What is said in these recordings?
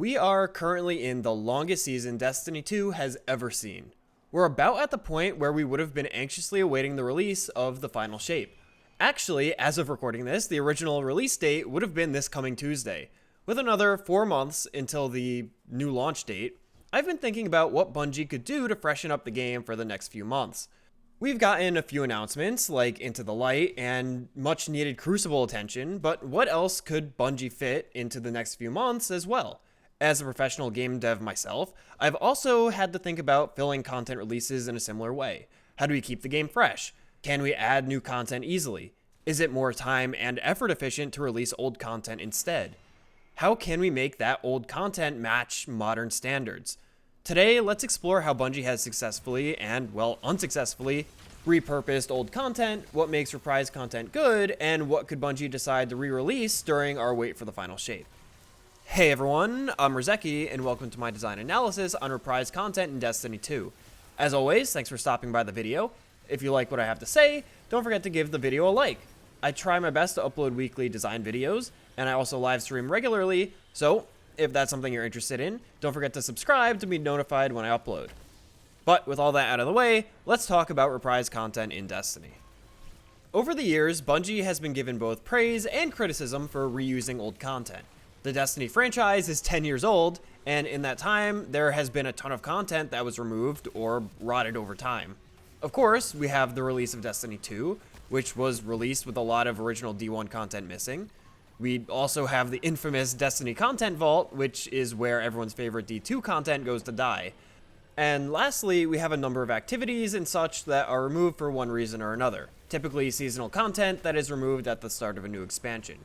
We are currently in the longest season Destiny 2 has ever seen. We're about at the point where we would have been anxiously awaiting the release of the final shape. Actually, as of recording this, the original release date would have been this coming Tuesday. With another 4 months until the new launch date, I've been thinking about what Bungie could do to freshen up the game for the next few months. We've gotten a few announcements, like Into the Light and much needed Crucible attention, but what else could Bungie fit into the next few months as well? As a professional game dev myself, I've also had to think about filling content releases in a similar way. How do we keep the game fresh? Can we add new content easily? Is it more time and effort efficient to release old content instead? How can we make that old content match modern standards? Today, let's explore how Bungie has successfully and, well, unsuccessfully repurposed old content, what makes reprise content good, and what could Bungie decide to re-release during our wait for the final shape. Hey everyone, I'm Rizeki, and welcome to my design analysis on reprise content in Destiny 2. As always, thanks for stopping by the video. If you like what I have to say, don't forget to give the video a like. I try my best to upload weekly design videos, and I also live stream regularly, so if that's something you're interested in, don't forget to subscribe to be notified when I upload. But with all that out of the way, let's talk about reprise content in Destiny. Over the years, Bungie has been given both praise and criticism for reusing old content. The Destiny franchise is 10 years old, and in that time, there has been a ton of content that was removed or rotted over time. Of course, we have the release of Destiny 2, which was released with a lot of original D1 content missing. We also have the infamous Destiny Content Vault, which is where everyone's favorite D2 content goes to die. And lastly, we have a number of activities and such that are removed for one reason or another, typically seasonal content that is removed at the start of a new expansion.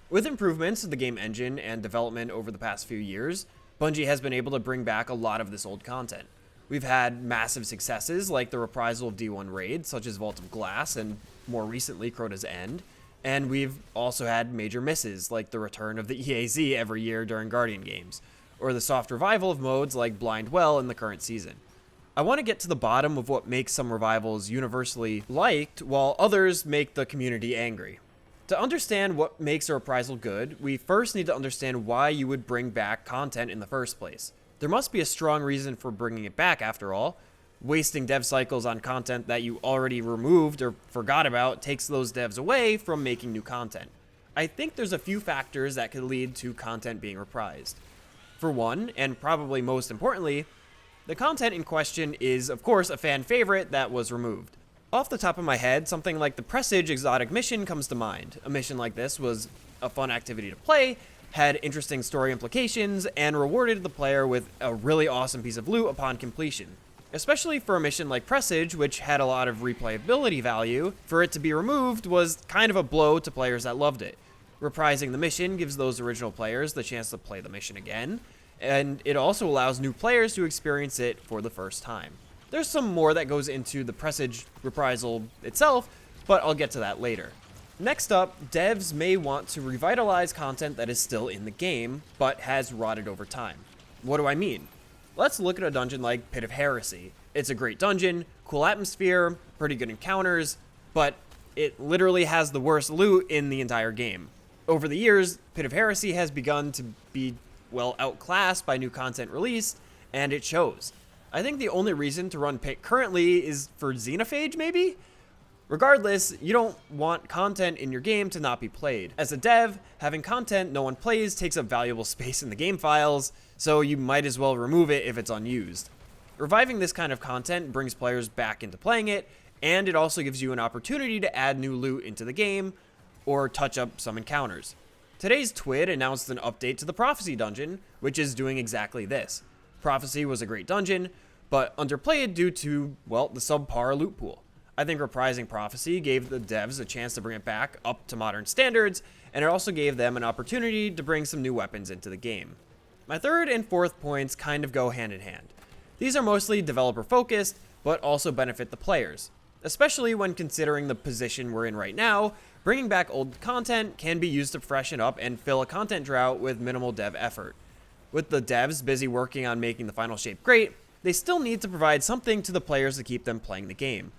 With improvements to the game engine and development over the past few years, Bungie has been able to bring back a lot of this old content. We've had massive successes like the reprisal of D1 raids, such as Vault of Glass and more recently Crota's End, and we've also had major misses like the return of the EAZ every year during Guardian games, or the soft revival of modes like Blind Well in the current season. I want to get to the bottom of what makes some revivals universally liked while others make the community angry. To understand what makes a reprisal good, we first need to understand why you would bring back content in the first place. There must be a strong reason for bringing it back after all. Wasting dev cycles on content that you already removed or forgot about takes those devs away from making new content. I think there's a few factors that could lead to content being reprised. For one, and probably most importantly, the content in question is, of course, a fan favorite that was removed. Off the top of my head, something like the Presage exotic mission comes to mind. A mission like this was a fun activity to play, had interesting story implications, and rewarded the player with a really awesome piece of loot upon completion. Especially for a mission like Presage, which had a lot of replayability value, for it to be removed was kind of a blow to players that loved it. Reprising the mission gives those original players the chance to play the mission again, and it also allows new players to experience it for the first time. There's some more that goes into the Presage reprisal itself, but I'll get to that later. Next up, devs may want to revitalize content that is still in the game, but has rotted over time. What do I mean? Let's look at a dungeon like Pit of Heresy. It's a great dungeon, cool atmosphere, pretty good encounters, but it literally has the worst loot in the entire game. Over the years, Pit of Heresy has begun to be, well, outclassed by new content released, and it shows. I think the only reason to run Pit currently is for Xenophage, maybe? Regardless, you don't want content in your game to not be played. As a dev, having content no one plays takes up valuable space in the game files, so you might as well remove it if it's unused. Reviving this kind of content brings players back into playing it, and it also gives you an opportunity to add new loot into the game, or touch up some encounters. Today's TWID announced an update to the Prophecy dungeon, which is doing exactly this. Prophecy was a great dungeon, but underplayed due to, well, the subpar loot pool. I think reprising Prophecy gave the devs a chance to bring it back up to modern standards, and it also gave them an opportunity to bring some new weapons into the game. My third and fourth points kind of go hand in hand. These are mostly developer focused, but also benefit the players. Especially when considering the position we're in right now, bringing back old content can be used to freshen up and fill a content drought with minimal dev effort. With the devs busy working on making the final shape great, they still need to provide something to the players to keep them playing the game.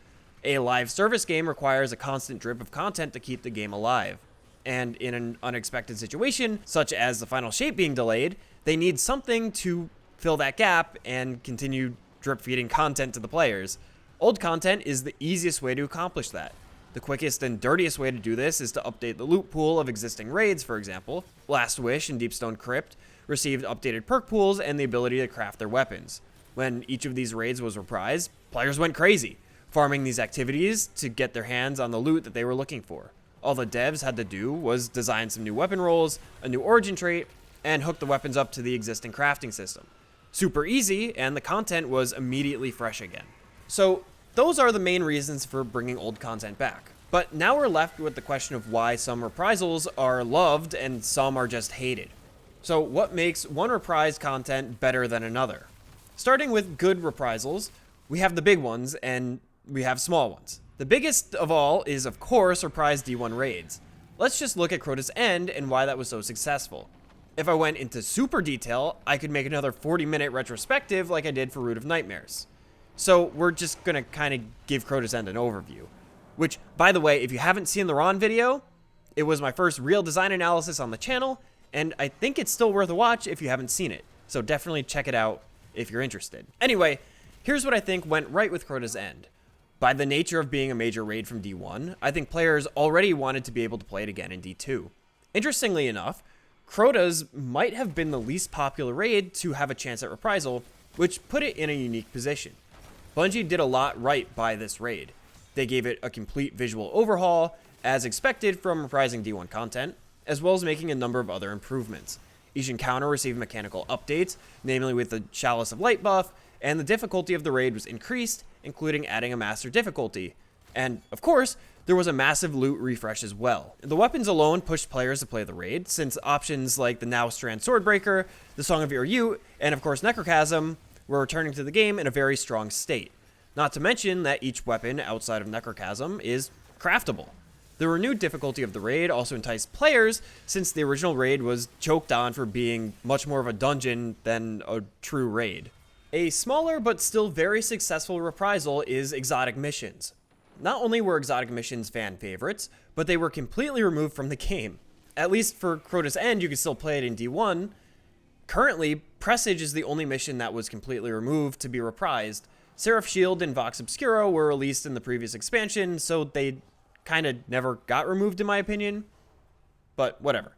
A live service game requires a constant drip of content to keep the game alive. And in an unexpected situation, such as the final shape being delayed, They need something to fill that gap and continue drip feeding content to the players. Old content is the easiest way to accomplish that. The quickest and dirtiest way to do this is to update the loot pool of existing raids, for example. Last Wish and Deepstone Crypt received updated perk pools and the ability to craft their weapons. When each of these raids was reprised, players went crazy, farming these activities to get their hands on the loot that they were looking for. All the devs had to do was design some new weapon rolls, a new origin trait, and hook the weapons up to the existing crafting system. Super easy, and the content was immediately fresh again. So those are the main reasons for bringing old content back. But now we're left with the question of why some reprisals are loved and some are just hated. So what makes one reprised content better than another? Starting with good reprisals, we have the big ones and we have small ones. The biggest of all is, of course, reprised D1 raids. Let's just look at Crota's End and why that was so successful. If I went into super detail, I could make another 40-minute retrospective like I did for Root of Nightmares. So we're just going to kind of give Crota's End an overview. Which, by the way, if you haven't seen the Ron video, it was my first real design analysis on the channel, and I think it's still worth a watch if you haven't seen it. So definitely check it out if you're interested. Anyway, here's what I think went right with Crota's End. By the nature of being a major raid from D1, I think players already wanted to be able to play it again in D2. Interestingly enough, Crota's might have been the least popular raid to have a chance at reprisal, which put it in a unique position. Bungie did a lot right by this raid. They gave it a complete visual overhaul, as expected from reprising D1 content, as well as making a number of other improvements. Each encounter received mechanical updates, namely with the Chalice of Light buff, and the difficulty of the raid was increased, including adding a master difficulty. And, of course, there was a massive loot refresh as well. The weapons alone pushed players to play the raid, since options like the Now Strand Swordbreaker, the Song of Ur, and of course Necrochasm were returning to the game in a very strong state. Not to mention that each weapon outside of Necrochasm is craftable. The renewed difficulty of the raid also enticed players, since the original raid was choked on for being much more of a dungeon than a true raid. A smaller but still very successful reprisal is exotic missions. Not only were exotic missions fan favorites, but they were completely removed from the game. At least for Crota's End, you can still play it in D1. Currently, Presage is the only mission that was completely removed to be reprised. Seraph Shield and Vox Obscura were released in the previous expansion, so they kind of never got removed in my opinion. But whatever.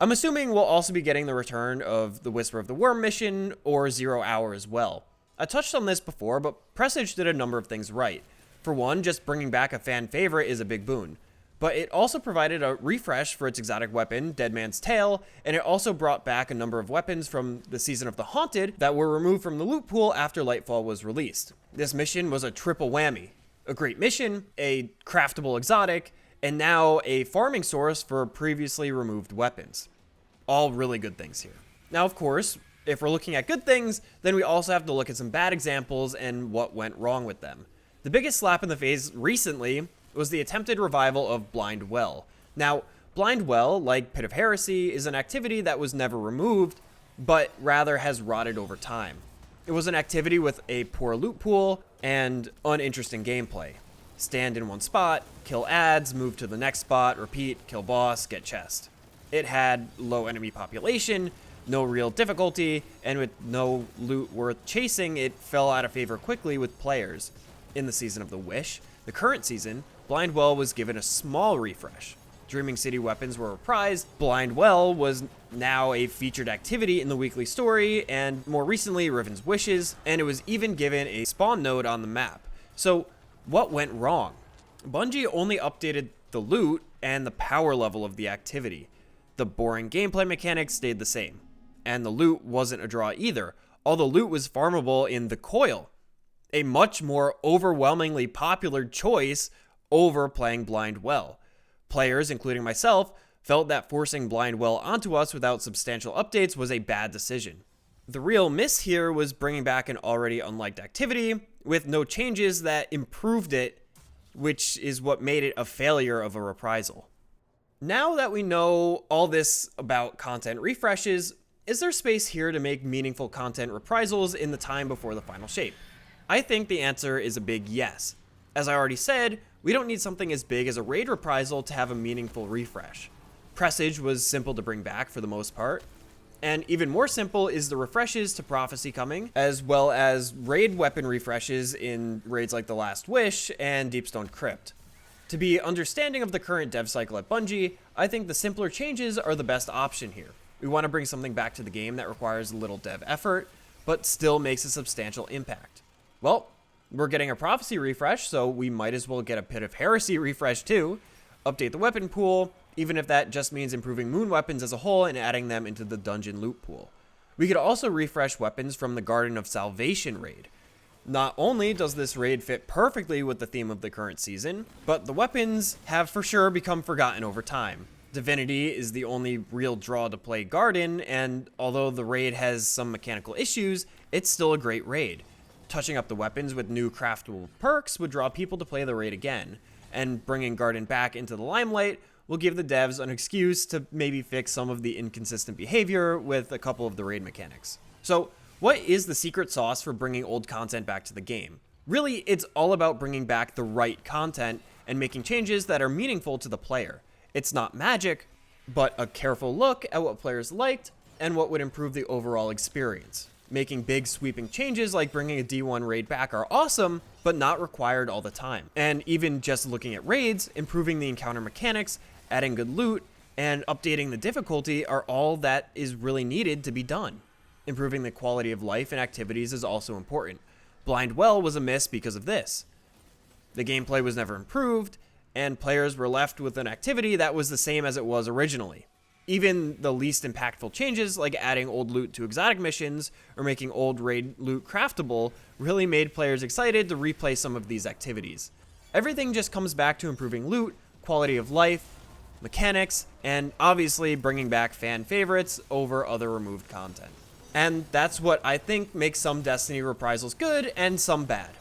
I'm assuming we'll also be getting the return of the Whisper of the Worm mission or 0 Hour as well. I touched on this before, but Presage did a number of things right. For one, just bringing back a fan favorite is a big boon. But it also provided a refresh for its exotic weapon, Dead Man's Tail, and it also brought back a number of weapons from the Season of the Haunted that were removed from the loot pool after Lightfall was released. This mission was a triple whammy. A great mission, a craftable exotic, and now a farming source for previously removed weapons. All really good things here. Now, of course, if we're looking at good things, then we also have to look at some bad examples and what went wrong with them. The biggest slap in the face recently was the attempted revival of Blind Well. Now, Blind Well, like Pit of Heresy, is an activity that was never removed, but rather has rotted over time. It was an activity with a poor loot pool and uninteresting gameplay. Stand in one spot, kill ads, move to the next spot, repeat, kill boss, get chest. It had low enemy population, no real difficulty, and with no loot worth chasing, it fell out of favor quickly with players. In the Season of the Wish, the current season, Blind Well was given a small refresh. Dreaming City weapons were reprised, Blind Well was now a featured activity in the weekly story, and more recently Riven's Wishes, and it was even given a spawn node on the map. So what went wrong? Bungie only updated the loot and the power level of the activity. The boring gameplay mechanics stayed the same, and the loot wasn't a draw either. All the loot was farmable in the Coil, a much more overwhelmingly popular choice over playing Blind Well. Players, including myself, felt that forcing Blind Well onto us without substantial updates was a bad decision. The real miss here was bringing back an already unliked activity with no changes that improved it, which is what made it a failure of a reprisal. Now that we know all this about content refreshes, is there space here to make meaningful content reprisals in the time before the final shape? I think the answer is a big yes. As I already said, we don't need something as big as a raid reprisal to have a meaningful refresh. Presage was simple to bring back for the most part. And even more simple is the refreshes to Prophecy coming, as well as raid weapon refreshes in raids like The Last Wish and Deepstone Crypt. To be understanding of the current dev cycle at Bungie, I think the simpler changes are the best option here. We want to bring something back to the game that requires little dev effort, but still makes a substantial impact. Well, we're getting a Prophecy refresh, so we might as well get a Pit of Heresy refresh too. Update the weapon pool, even if that just means improving moon weapons as a whole and adding them into the dungeon loot pool. We could also refresh weapons from the Garden of Salvation raid. Not only does this raid fit perfectly with the theme of the current season, but the weapons have for sure become forgotten over time. Divinity is the only real draw to play Garden, and although the raid has some mechanical issues, it's still a great raid. Touching up the weapons with new craftable perks would draw people to play the raid again, and bringing Garden back into the limelight will give the devs an excuse to maybe fix some of the inconsistent behavior with a couple of the raid mechanics. So, what is the secret sauce for bringing old content back to the game? Really, it's all about bringing back the right content and making changes that are meaningful to the player. It's not magic, but a careful look at what players liked and what would improve the overall experience. Making big sweeping changes like bringing a D1 raid back are awesome, but not required all the time. And even just looking at raids, improving the encounter mechanics, adding good loot, and updating the difficulty are all that is really needed to be done. Improving the quality of life and activities is also important. Blind Well was a miss because of this. The gameplay was never improved, and players were left with an activity that was the same as it was originally. Even the least impactful changes, like adding old loot to exotic missions or making old raid loot craftable, really made players excited to replay some of these activities. Everything just comes back to improving loot, quality of life, mechanics, and obviously bringing back fan favorites over other removed content. And that's what I think makes some Destiny reprisals good and some bad.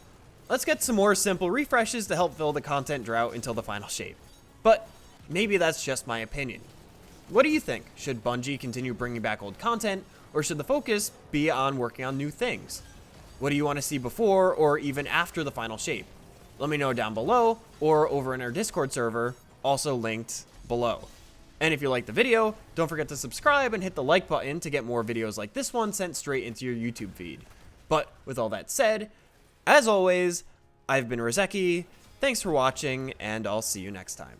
Let's get some more simple refreshes to help fill the content drought until the final shape. But maybe that's just my opinion. What do you think? Should Bungie continue bringing back old content, or should the focus be on working on new things? What do you want to see before or even after the final shape? Let me know down below or over in our Discord server, also linked below. And if you liked the video, don't forget to subscribe and hit the like button to get more videos like this one sent straight into your YouTube feed. But with all that said, as always, I've been Rizeki, thanks for watching, and I'll see you next time.